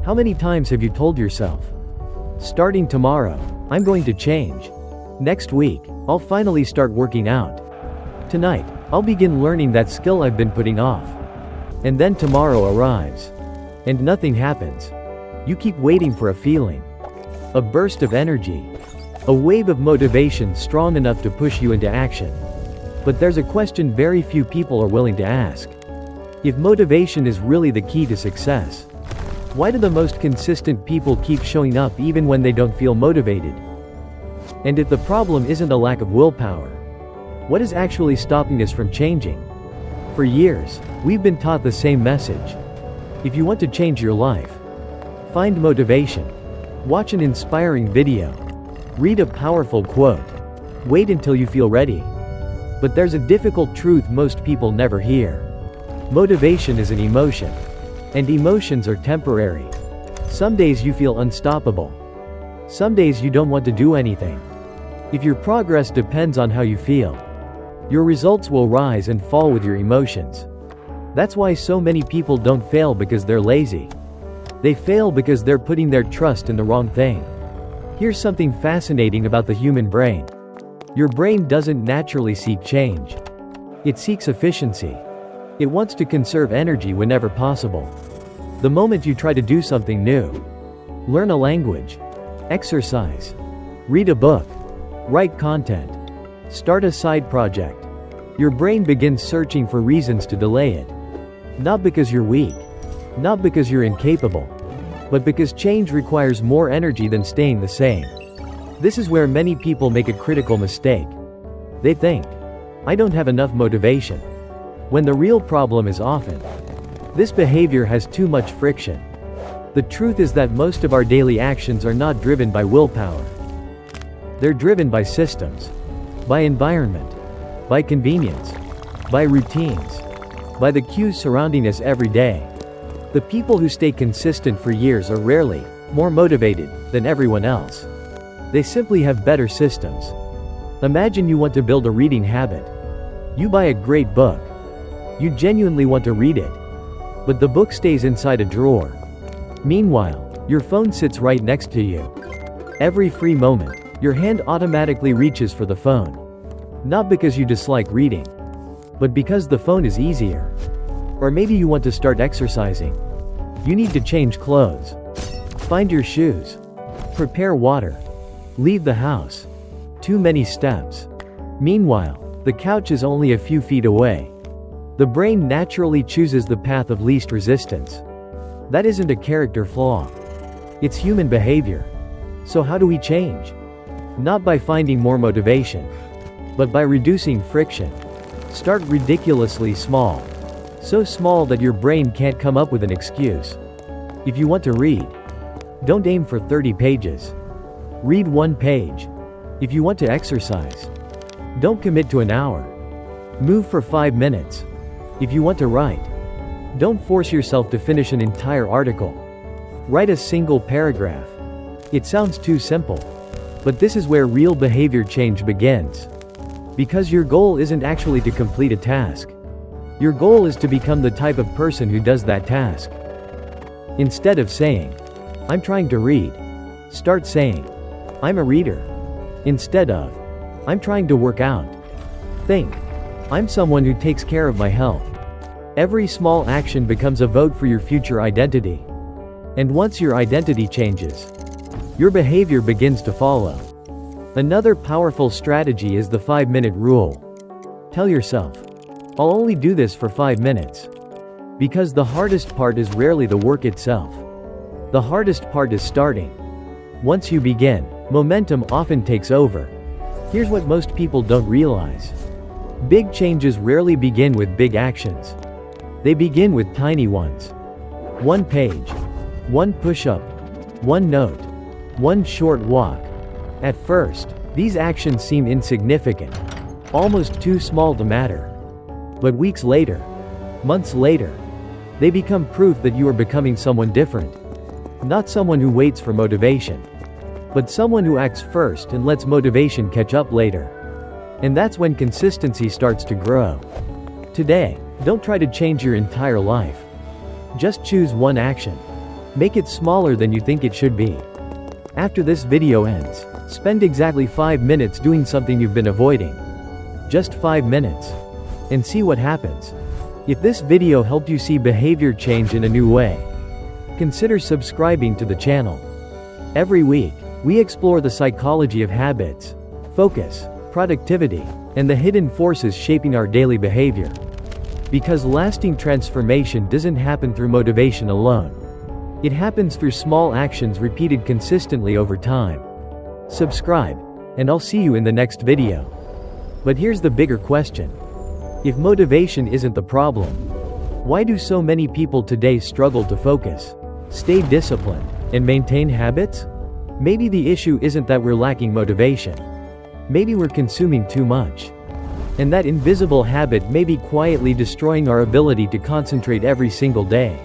How many times have you told yourself, starting tomorrow, I'm going to change. Next week, I'll finally start working out. Tonight, I'll begin learning that skill I've been putting off. And then tomorrow arrives. And nothing happens. You keep waiting for a feeling. A burst of energy. A wave of motivation strong enough to push you into action. But there's a question very few people are willing to ask. If motivation is really the key to success, why do the most consistent people keep showing up even when they don't feel motivated? And if the problem isn't a lack of willpower, what is actually stopping us from changing? For years, we've been taught the same message. If you want to change your life, find motivation. Watch an inspiring video. Read a powerful quote. Wait until you feel ready. But there's a difficult truth most people never hear. Motivation is an emotion. And emotions are temporary. Some days you feel unstoppable. Some days you don't want to do anything. If your progress depends on how you feel, your results will rise and fall with your emotions. That's why so many people don't fail because they're lazy. They fail because they're putting their trust in the wrong thing. Here's something fascinating about the human brain. Your brain doesn't naturally seek change. It seeks efficiency. It wants to conserve energy whenever possible. The moment you try to do something new, learn a language, exercise, read a book, write content, start a side project, your brain begins searching for reasons to delay it. Not because you're weak, not because you're incapable, but because change requires more energy than staying the same. This is where many people make a critical mistake. They think, I don't have enough motivation. When the real problem is often, this behavior has too much friction. The truth is that most of our daily actions are not driven by willpower. They're driven by systems, by environment, by convenience, by routines, by the cues surrounding us every day. The people who stay consistent for years are rarely more motivated than everyone else. They simply have better systems. Imagine you want to build a reading habit. You buy a great book. You genuinely want to read it. But the book stays inside a drawer. Meanwhile, your phone sits right next to you. Every free moment, your hand automatically reaches for the phone. Not because you dislike reading, but because the phone is easier. Or maybe you want to start exercising. You need to change clothes. Find your shoes. Prepare water. Leave the house. Too many steps. Meanwhile, the couch is only a few feet away. The brain naturally chooses the path of least resistance. That isn't a character flaw. It's human behavior. So how do we change? Not by finding more motivation, but by reducing friction. Start ridiculously small. So small that your brain can't come up with an excuse. If you want to read, don't aim for 30 pages. Read 1 page. If you want to exercise, don't commit to an hour. Move for 5 minutes. If you want to write, don't force yourself to finish an entire article. Write a single paragraph. It sounds too simple. But this is where real behavior change begins. Because your goal isn't actually to complete a task. Your goal is to become the type of person who does that task. Instead of saying, I'm trying to read, start saying, I'm a reader. Instead of, I'm trying to work out, think, I'm someone who takes care of my health. Every small action becomes a vote for your future identity. And once your identity changes, your behavior begins to follow. Another powerful strategy is the 5-minute rule. Tell yourself, I'll only do this for 5 minutes. Because the hardest part is rarely the work itself. The hardest part is starting. Once you begin, momentum often takes over. Here's what most people don't realize. Big changes rarely begin with big actions. They begin with tiny ones. 1 page. 1 push-up. 1 note. 1 short walk. At first, these actions seem insignificant. Almost too small to matter. But weeks later, months later, they become proof that you are becoming someone different. Not someone who waits for motivation, but someone who acts first and lets motivation catch up later. And that's when consistency starts to grow. Today, don't try to change your entire life. Just choose 1 action. Make it smaller than you think it should be. After this video ends, spend exactly 5 minutes doing something you've been avoiding. Just 5 minutes. And see what happens. If this video helped you see behavior change in a new way, consider subscribing to the channel. Every week, we explore the psychology of habits, focus, productivity, and the hidden forces shaping our daily behavior. Because lasting transformation doesn't happen through motivation alone. It happens through small actions repeated consistently over time. Subscribe, and I'll see you in the next video. But here's the bigger question. If motivation isn't the problem, why do so many people today struggle to focus, stay disciplined, and maintain habits? Maybe the issue isn't that we're lacking motivation. Maybe we're consuming too much. And that invisible habit may be quietly destroying our ability to concentrate every single day.